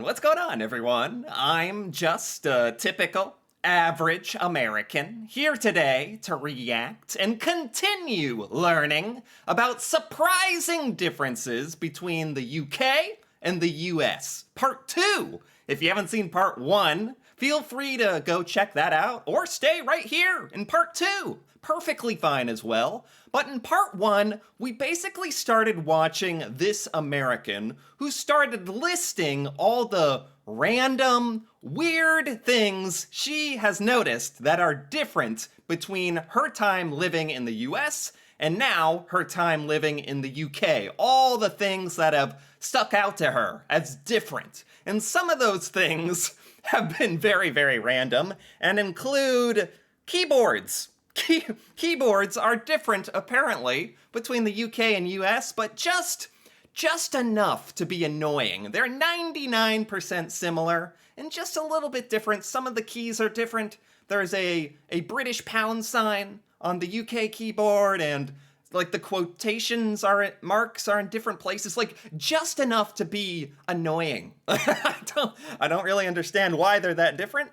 What's going on, everyone? I'm just a typical, average American here today to react and continue learning about surprising differences between the UK and the US. Part 2. If you haven't seen Part 1, feel free to go check that out or stay right here in Part 2. Perfectly fine as well. But in Part 1, we basically started watching this American who started listing all the random, weird things she has noticed that are different between her time living in the US and now her time living in the UK. All the things that have stuck out to her as different. And some of those things have been very, very random and include keyboards. Keyboards are different, apparently, between the UK and US, but just enough to be annoying. They're 99% similar and just a little bit different. Some of the keys are different. There's a British pound sign on the UK keyboard, and like the quotations marks are in different places, like just enough to be annoying. I don't really understand why they're that different.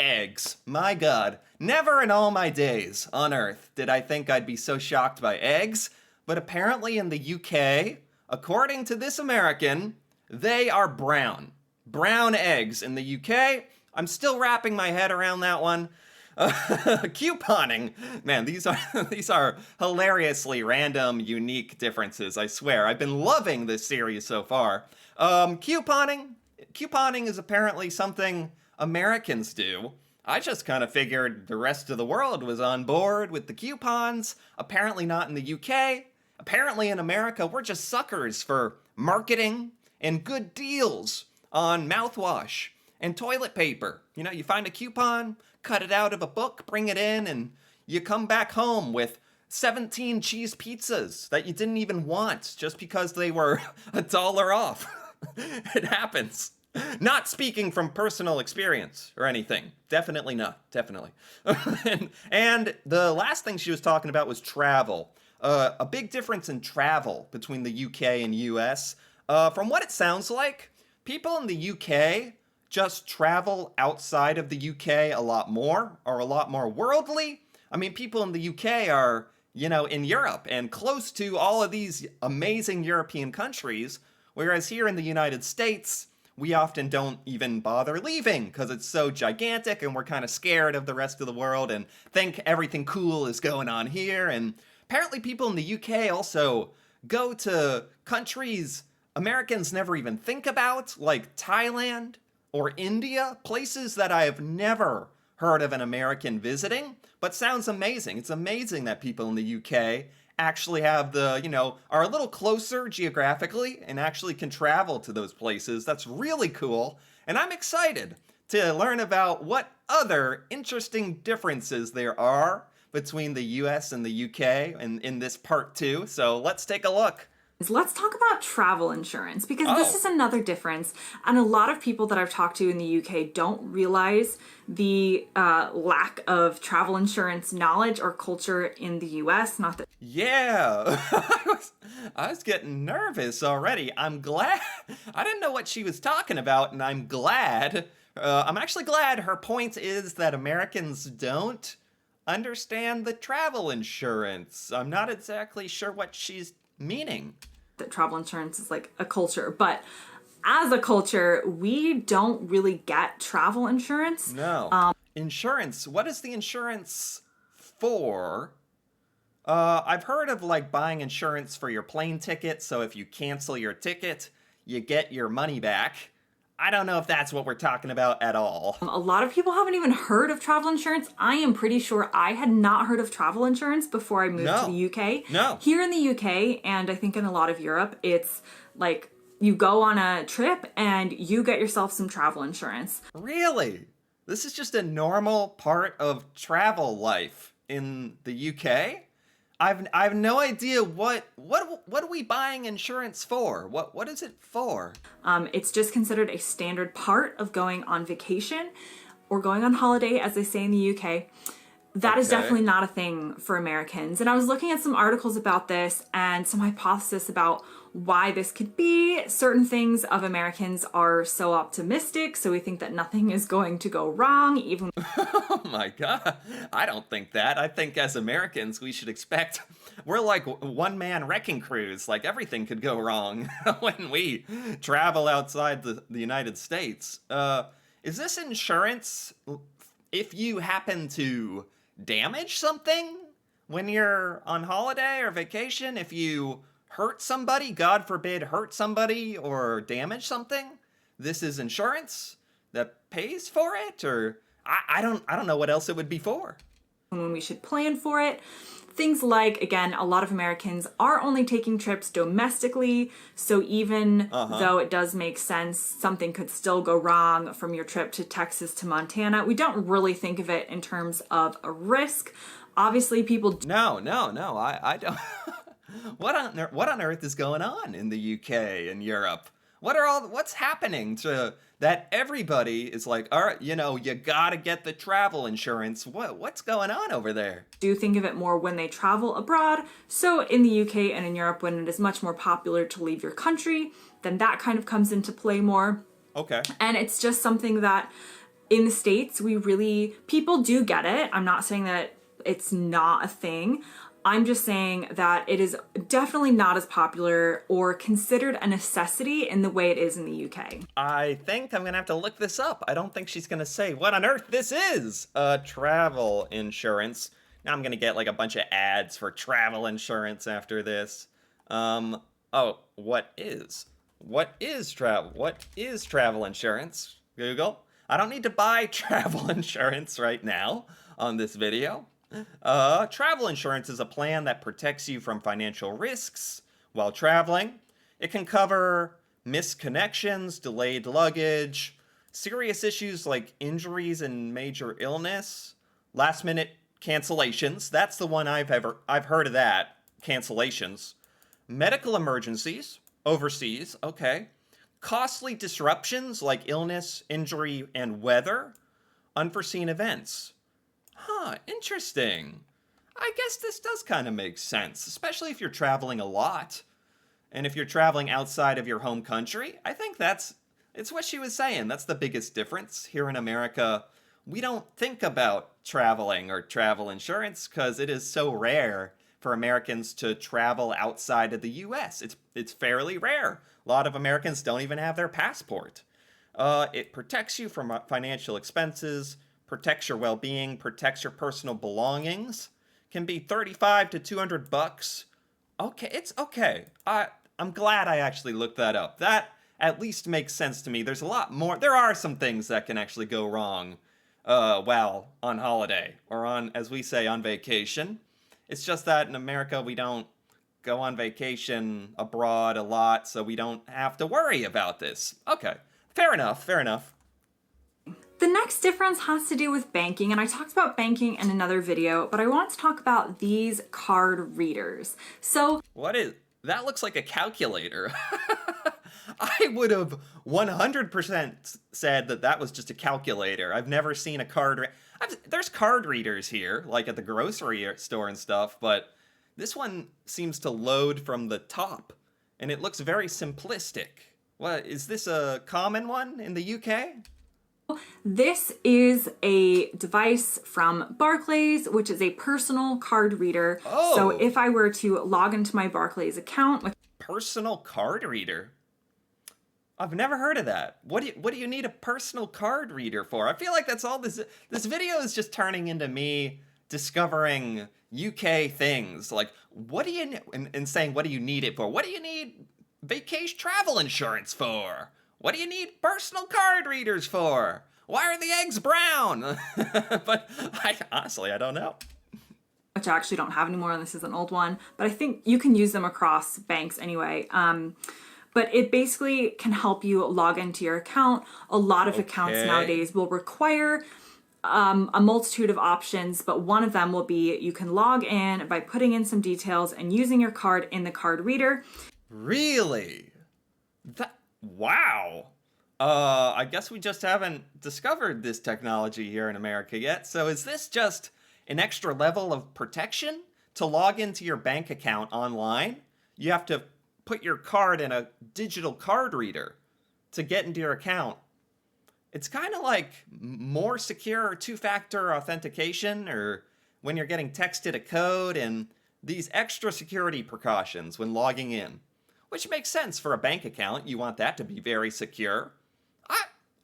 Eggs. My God. Never in all my days on Earth did I think I'd be so shocked by eggs, but apparently in the UK, according to this American, they are brown. Brown eggs in the UK. I'm still wrapping my head around that one. Couponing. Man, these are hilariously random, unique differences, I swear. I've been loving this series so far. Couponing is apparently something Americans do. I just kind of figured the rest of the world was on board with the coupons. Apparently not in the UK. Apparently in America, we're just suckers for marketing and good deals on mouthwash and toilet paper. You know, you find a coupon, cut it out of a book, bring it in, and you come back home with 17 cheese pizzas that you didn't even want just because they were $1 off. It happens. Not speaking from personal experience or anything. Definitely not. Definitely. and the last thing she was talking about was travel. A big difference in travel between the UK and US. From what it sounds like, people in the UK just travel outside of the UK a lot more, or a lot more worldly. I mean, people in the UK are, in Europe and close to all of these amazing European countries, whereas here in the United States, we often don't even bother leaving because it's so gigantic and we're kind of scared of the rest of the world and think everything cool is going on here. And apparently people in the UK also go to countries Americans never even think about, like Thailand or India, places that I have never heard of an American visiting, but sounds amazing. It's amazing that people in the UK actually have are a little closer geographically and actually can travel to those places. That's really cool. And I'm excited to learn about what other interesting differences there are between the US and the UK in this part 2. So let's take a look. Let's talk about travel insurance, because this is another difference, and a lot of people that I've talked to in the UK don't realize the lack of travel insurance knowledge or culture in the US. Not that. Yeah, I was getting nervous already. I'm glad. I didn't know what she was talking about, and I'm glad. I'm actually glad her point is that Americans don't understand the travel insurance. I'm not exactly sure what she's meaning. That travel insurance is like a culture, but as a culture, we don't really get travel insurance. No. Insurance. What is the insurance for? I've heard of like buying insurance for your plane ticket, so if you cancel your ticket, you get your money back. I don't know if that's what we're talking about at all. A lot of people haven't even heard of travel insurance. I am pretty sure I had not heard of travel insurance before I moved to the UK. No. Here in the UK, and I think in a lot of Europe, it's like you go on a trip and you get yourself some travel insurance. Really? This is just a normal part of travel life in the UK? I've no idea what are we buying insurance for? What is it for? It's just considered a standard part of going on vacation or going on holiday, as they say in the UK. That is definitely not a thing for Americans. And I was looking at some articles about this and some hypothesis about why this could be. Certain things of Americans are so optimistic, so we think that nothing is going to go wrong, even Oh my God. I don't think that. I think as Americans, we should expect we're like one-man wrecking crews. Like everything could go wrong when we travel outside the United States. Is this insurance if you happen to damage something when you're on holiday or vacation? If you hurt somebody, God forbid, hurt somebody or damage something, this is insurance that pays for it, or I don't know what else it would be for. when we should plan for it. Things like, again, a lot of Americans are only taking trips domestically, so even though it does make sense, something could still go wrong from your trip to Texas to Montana. We don't really think of it in terms of a risk. Obviously, people No, I don't. What on earth is going on in the UK and Europe? What's happening to that everybody is like, all right, you gotta get the travel insurance. What's going on over there? do think of it more when they travel abroad. So in the UK and in Europe, when it is much more popular to leave your country, then that kind of comes into play more. Okay. And it's just something that in the States, people do get it. I'm not saying that it's not a thing. I'm just saying that it is definitely not as popular or considered a necessity in the way it is in the UK. I think I'm gonna have to look this up. I don't think she's gonna say what on earth this is. Travel insurance. Now I'm gonna get like a bunch of ads for travel insurance after this. What is travel insurance? Google. I don't need to buy travel insurance right now on this video. Travel insurance is a plan that protects you from financial risks while traveling. It can cover missed connections, delayed luggage, serious issues like injuries and major illness, last minute cancellations. That's the one I've heard of that. Cancellations. Medical emergencies overseas, okay. Costly disruptions like illness, injury, and weather. Unforeseen events. Interesting. I guess this does kind of make sense, especially if you're traveling a lot. And if you're traveling outside of your home country, I think it's what she was saying. That's the biggest difference. Here in America, we don't think about traveling or travel insurance because it is so rare for Americans to travel outside of the US. It's fairly rare. A lot of Americans don't even have their passport. It protects you from financial expenses, protects your well-being, protects your personal belongings. Can be $35 to $200. Okay, it's okay. I'm glad I actually looked that up. That at least makes sense to me. There's a lot more. There are some things that can actually go wrong while on holiday or on, as we say, on vacation. It's just that in America we don't go on vacation abroad a lot, so we don't have to worry about this. Okay, fair enough. The next difference has to do with banking, and I talked about banking in another video, but I want to talk about these card readers. So, that looks like a calculator. I would have 100% said that was just a calculator. I've never seen a there's card readers here, like at the grocery store and stuff, but this one seems to load from the top, and it looks very simplistic. What, is this a common one in the UK? this is a device from Barclays, which is a personal card reader. Oh. So if I were to log into my Barclays account, Personal card reader? I've never heard of that. What do you need a personal card reader for? I feel like that's all this video is just turning into me discovering UK things. Like, what do you and saying what do you need it for? What do you need vacation travel insurance for? What do you need personal card readers for? Why are the eggs brown? But honestly, I don't know. which I actually don't have anymore, and this is an old one, but I think you can use them across banks anyway. But it basically can help you log into your account. A lot of accounts nowadays will require a multitude of options, but one of them will be you can log in by putting in some details and using your card in the card reader. Really? Wow. I guess we just haven't discovered this technology here in America yet. So is this just an extra level of protection? To log into your bank account online, you have to put your card in a digital card reader to get into your account. It's kind of like more secure two-factor authentication, or when you're getting texted a code, and these extra security precautions when logging in, which makes sense for a bank account. You want that to be very secure.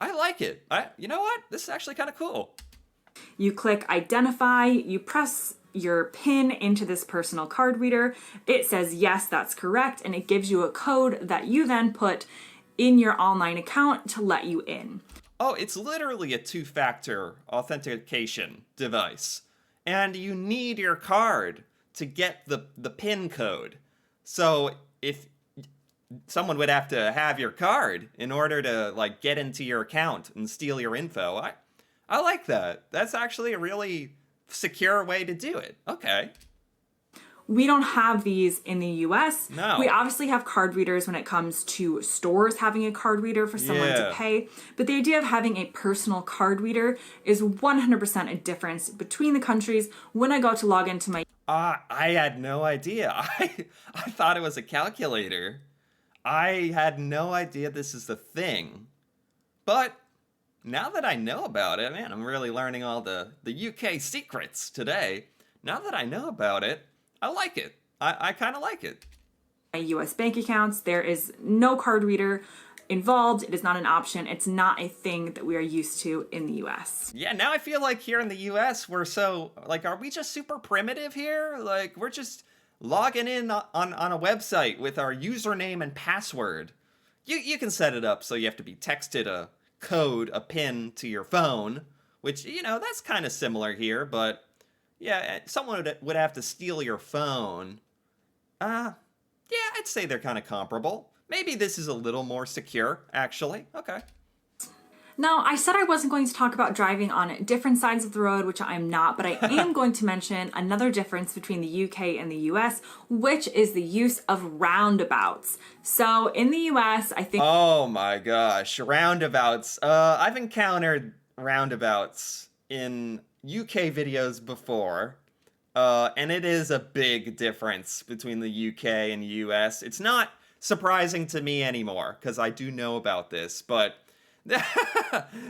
I like it. You know what? This is actually kind of cool. You click identify, you press your PIN into this personal card reader. It says, yes, that's correct. And it gives you a code that you then put in your online account to let you in. Oh, it's literally a two-factor authentication device. And you need your card to get the PIN code. So if someone would have to have your card in order to like get into your account and steal your info. I like that. That's actually a really secure way to do it. Okay. We don't have these in the US. No. We obviously have card readers when it comes to stores having a card reader for someone to pay. But the idea of having a personal card reader is 100% a difference between the countries. When I go to log into my... I had no idea. I thought it was a calculator. I had no idea this is the thing. But now that I know about it, man, I'm really learning all the UK secrets today. Now that I know about it, I like it. I kind of like it. My US bank accounts, there is no card reader involved. It is not an option. It's not a thing that we are used to in the US. Yeah, now I feel like here in the US, we're so, like, are we just super primitive here? Like, we're just logging in on a website with our username and password. You can set it up so you have to be texted a code, a PIN to your phone, which, you know, that's kind of similar here, but yeah, someone would have to steal your phone. Yeah, I'd say they're kind of comparable. Maybe this is a little more secure, actually. Okay. Now, I said I wasn't going to talk about driving on different sides of the road, which I'm not, but I am going to mention another difference between the UK and the US, which is the use of roundabouts. So in the US, I think... Oh my gosh, roundabouts. I've encountered roundabouts in UK videos before, and it is a big difference between the UK and US. It's not surprising to me anymore, because I do know about this, but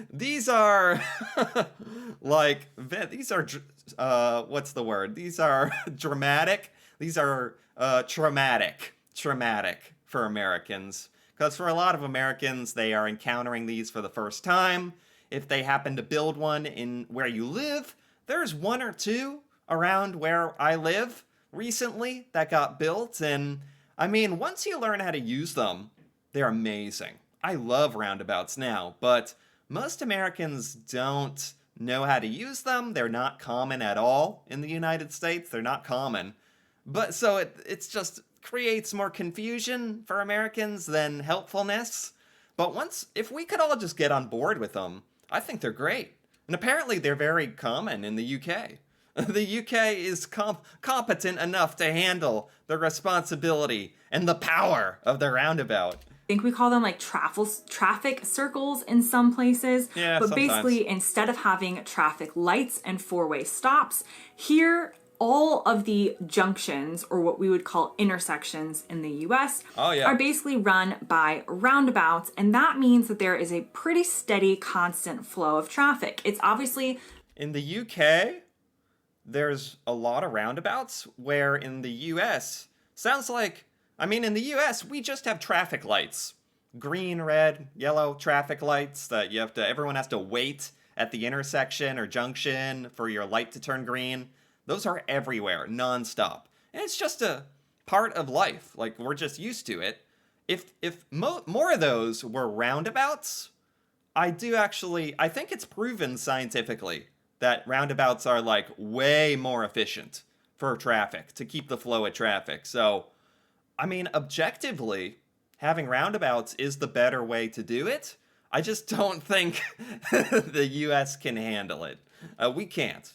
these are like, these are what's the word? These are dramatic. These are traumatic for Americans, because for a lot of Americans, they are encountering these for the first time. If they happen to build one in where you live, there's one or two around where I live recently that got built, and I mean, once you learn how to use them, they're amazing. I love roundabouts now, but most Americans don't know how to use them. They're not common at all in the United States. They're not common. But so it's just creates more confusion for Americans than helpfulness. But if we could all just get on board with them, I think they're great. And apparently they're very common in the UK. The UK is competent enough to handle the responsibility and the power of the roundabout. I think we call them like traffic circles in some places. Yeah, but sometimes. Basically, instead of having traffic lights and four-way stops, here all of the junctions, or what we would call intersections in the US, are basically run by roundabouts, and that means that there is a pretty steady, constant flow of traffic. It's obviously... In the UK, there's a lot of roundabouts, where in the US, sounds like... I mean, in the US, we just have traffic lights. Green, red, yellow traffic lights that everyone has to wait at the intersection or junction for your light to turn green. Those are everywhere, nonstop. And it's just a part of life. Like, we're just used to it. If more of those were roundabouts, I think it's proven scientifically that roundabouts are, like, way more efficient for traffic, to keep the flow of traffic. So... I mean, objectively, having roundabouts is the better way to do it. I just don't think the US can handle it. We can't.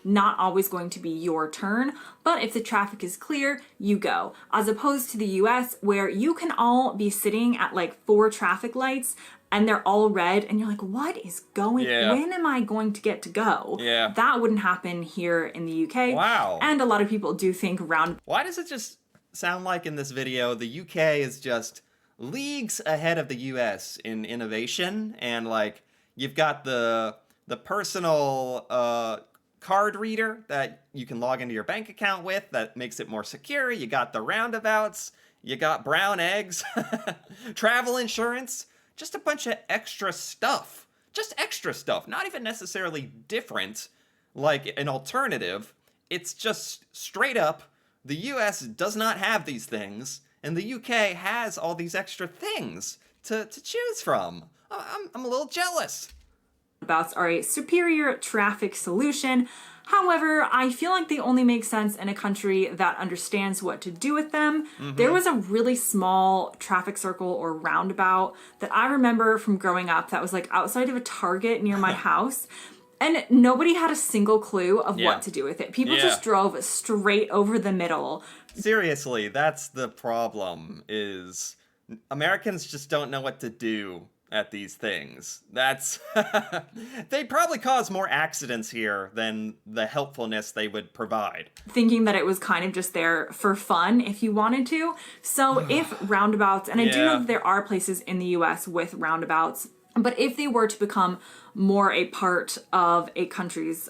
Not always going to be your turn, but if the traffic is clear, you go. As opposed to the US, where you can all be sitting at like 4 traffic lights and they're all red, and you're like, what is going? When am I going to get to go? Yeah. That wouldn't happen here in the UK. Wow. And a lot of people do think Why does it just sound like in this video, the UK is just leagues ahead of the US in innovation, and like you've got the personal card reader that you can log into your bank account with that makes it more secure. You got the roundabouts, you got brown eggs, travel insurance, just a bunch of extra stuff. Just extra stuff, not even necessarily different like an alternative. It's just straight up, the US does not have these things, and the UK has all these extra things to choose from. I'm a little jealous. Roundabouts are a superior traffic solution. However, I feel like they only make sense in a country that understands what to do with them. There was a really small traffic circle or roundabout that I remember from growing up that was like outside of a Target near my house. And nobody had a single clue of what to do with it. People just drove straight over the middle. Seriously, that's the problem, is Americans just don't know what to do at these things. That's they'd probably cause more accidents here than the helpfulness they would provide. Thinking that it was kind of just there for fun if you wanted to. So if roundabouts, and I do know that there are places in the US with roundabouts, but if they were to become more a part of a country's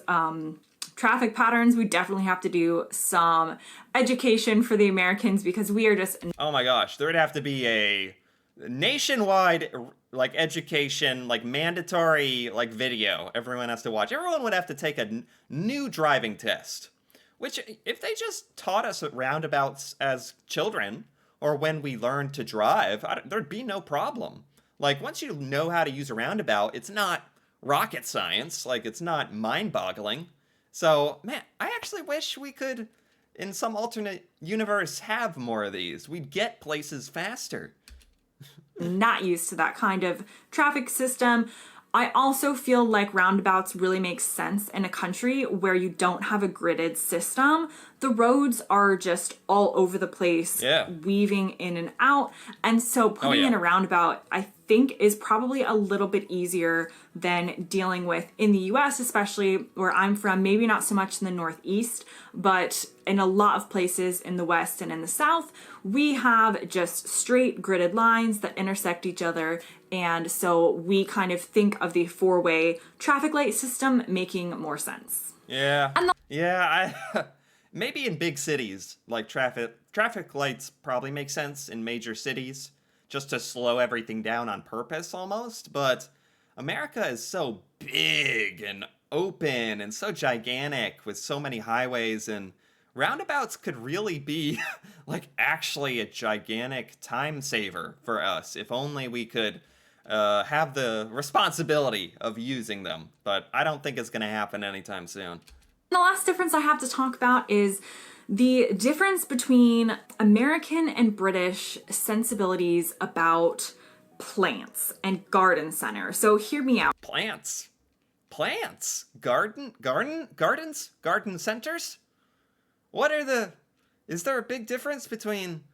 traffic patterns, we definitely have to do some education for the Americans, because we are just... Oh my gosh, there'd have to be a nationwide like education, like mandatory like video everyone has to watch. Everyone would have to take a new driving test, which if they just taught us at roundabouts as children or when we learned to drive, there'd be no problem. Like once you know how to use a roundabout, it's not rocket science, like it's not mind-boggling. So man, I actually wish we could in some alternate universe have more of these. We'd get places faster. Not used to that kind of traffic system. I also feel like roundabouts really make sense in a country where you don't have a gridded system. The roads are just all over the place, weaving in and out. And so putting in a roundabout, I think, is probably a little bit easier than dealing with in the US, especially where I'm from. Maybe not so much in the Northeast, but in a lot of places in the West and in the South, we have just straight gridded lines that intersect each other. And so we kind of think of the four-way traffic light system making more sense. Yeah. Maybe in big cities, like traffic lights probably make sense in major cities, just to slow everything down on purpose almost. But America is so big and open and so gigantic with so many highways, and roundabouts could really be like actually a gigantic time saver for us if only we could have the responsibility of using them. But I don't think it's going to happen anytime soon. The last difference I have to talk about is the difference between American and British sensibilities about plants and garden center. So hear me out. Plants? Gardens? Garden centers? Is there a big difference between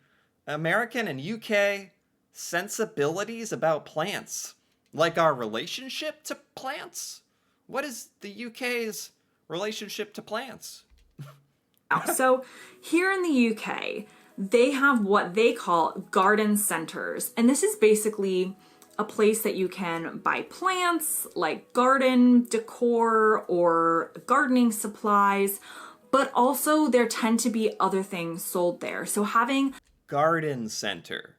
American and UK sensibilities about plants? Like our relationship to plants? What is the UK's relationship to plants? So here in the UK, they have what they call garden centers. And this is basically a place that you can buy plants like garden decor or gardening supplies, but also there tend to be other things sold there. So having garden center,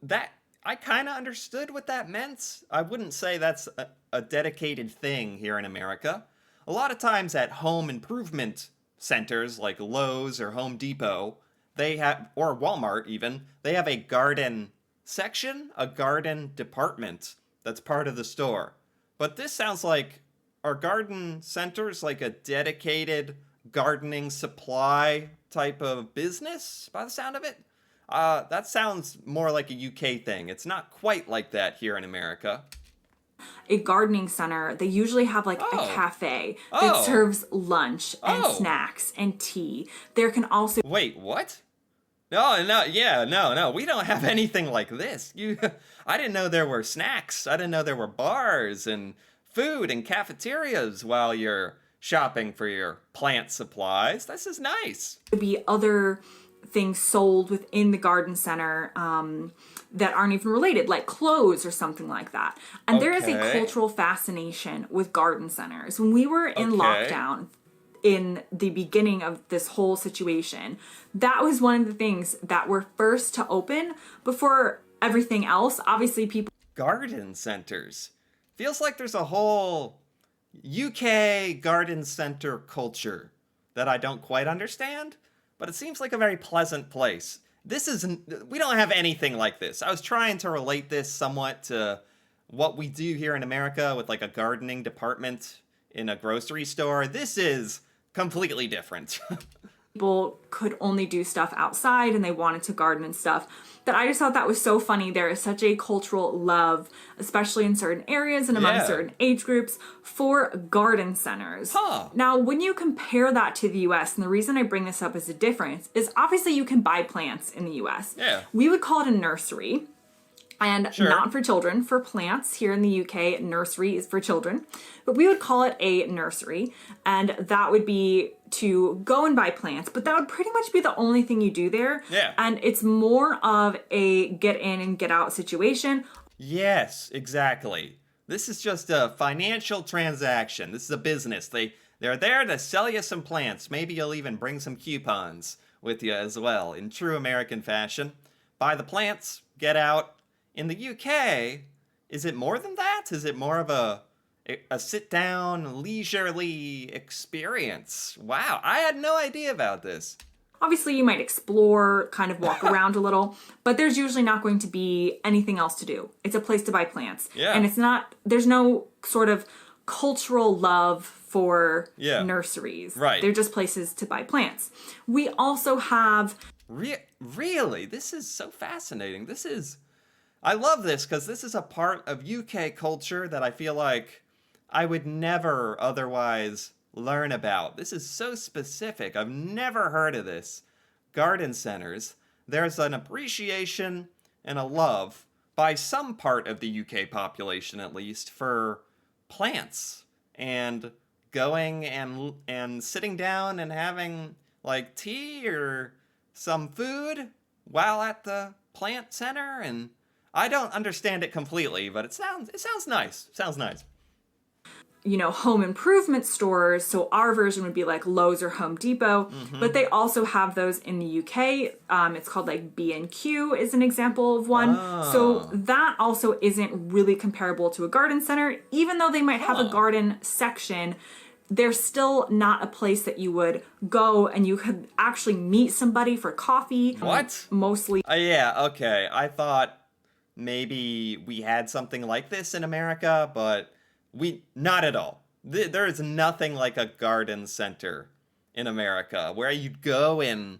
that I kind of understood what that meant. I wouldn't say that's a dedicated thing here in America. A lot of times at home improvement centers like Lowe's or Home Depot, they have, or Walmart even, they have a garden section, a garden department that's part of the store. But this sounds like, are garden centers like a dedicated gardening supply type of business by the sound of it? That sounds more like a UK thing. It's not quite like that here in America. A gardening center, they usually have like a cafe that serves lunch and snacks and tea. There can also... Wait, what? No. We don't have anything like this. I didn't know there were snacks. I didn't know there were bars and food and cafeterias while you're shopping for your plant supplies. This is nice. Be other things sold within the garden center that aren't even related, like clothes or something like that. And there is a Okay. cultural fascination with garden centers. When we were in Okay. lockdown in the beginning of this whole situation, that was one of the things that were first to open before everything else. Obviously, people Garden centers. Feels like there's a whole UK garden center culture that I don't quite understand, but it seems like a very pleasant place. We don't have anything like this. I was trying to relate this somewhat to what we do here in America with like a gardening department in a grocery store. This is completely different. could only do stuff outside and they wanted to garden and stuff, that I just thought that was so funny. There is such a cultural love, especially in certain areas and among Yeah. certain age groups, for garden centers. Huh. Now, when you compare that to the US, and the reason I bring this up as a difference is obviously you can buy plants in the US. Yeah. We would call it a nursery. And Sure. not for children. For plants here in the UK, nursery is for children. But we would call it a nursery. And that would be to go and buy plants. But that would pretty much be the only thing you do there. Yeah. And it's more of a get in and get out situation. Yes, exactly. This is just a financial transaction. This is a business. They're there to sell you some plants. Maybe you'll even bring some coupons with you as well, in true American fashion. Buy the plants, get out. In the UK, is it more than that? Is it more of a sit-down, leisurely experience? Wow, I had no idea about this. Obviously, you might explore, kind of walk around a little, but there's usually not going to be anything else to do. It's a place to buy plants. Yeah. And there's no sort of cultural love for Yeah. nurseries. Right. They're just places to buy plants. We also have Really? This is so fascinating. I love this because this is a part of UK culture that I feel like I would never otherwise learn about. This is so specific. I've never heard of this. Garden centers. There's an appreciation and a love by some part of the UK population, at least, for plants and going and sitting down and having like tea or some food while at the plant center. And I don't understand it completely, but it sounds nice. Sounds nice. home improvement stores. So our version would be like Lowe's or Home Depot, but they also have those in the UK. It's called like B&Q is an example of one. So that also isn't really comparable to a garden center, even though they might have a garden section. They're still not a place that you would go and you could actually meet somebody for coffee. What? Mostly. Yeah, okay. I thought maybe we had something like this in America, but not at all. There is nothing like a garden center in America where you'd go and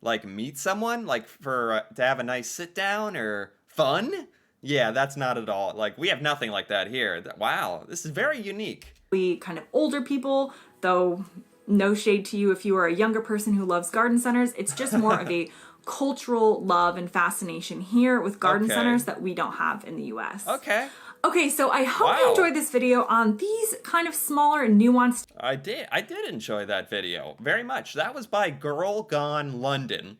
like meet someone like for to have a nice sit down or fun. Yeah, that's not at all. Like we have nothing like that here. Wow, this is very unique. Kind of older people, though no shade to you if you are a younger person who loves garden centers. It's just more of a cultural love and fascination here with garden Okay. centers that we don't have in the US. Okay. Okay, so I hope you Wow. enjoyed this video on these kind of smaller and nuanced I did enjoy that video very much. That was by Girl Gone London,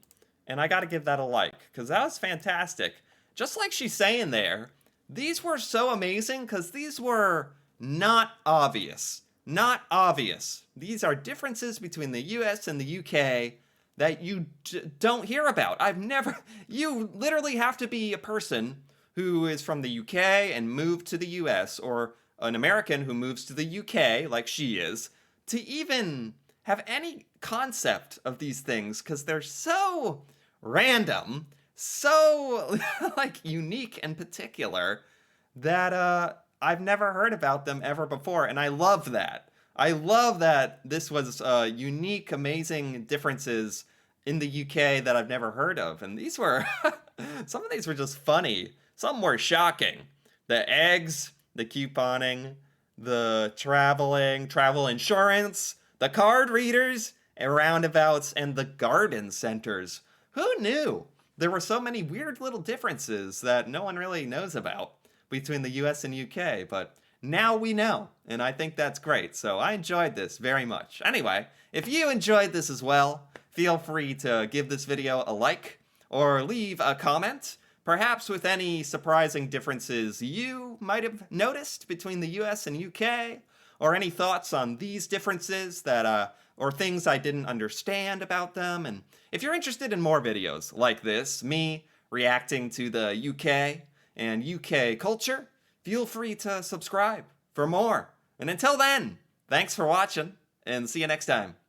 and I got to give that a like because that was fantastic. Just like she's saying there, these were so amazing because these were not obvious. Not obvious. These are differences between the US and the UK that you don't hear about. You literally have to be a person who is from the UK and moved to the US, or an American who moves to the UK, like she is, to even have any concept of these things, because they're so random, so like unique and particular, that I've never heard about them ever before, and I love that. I love that this was unique, amazing differences in the UK that I've never heard of, and these were, some of these were just funny. Some were shocking. The eggs, the couponing, the travel insurance, the card readers, and roundabouts, and the garden centers. Who knew? There were so many weird little differences that no one really knows about between the US and UK, but now we know, and I think that's great. So I enjoyed this very much. Anyway, if you enjoyed this as well, feel free to give this video a like or leave a comment, perhaps with any surprising differences you might have noticed between the US and UK, or any thoughts on these differences that or things I didn't understand about them. And if you're interested in more videos like this, me reacting to the UK and UK culture, feel free to subscribe for more. And until then, thanks for watching, and see you next time.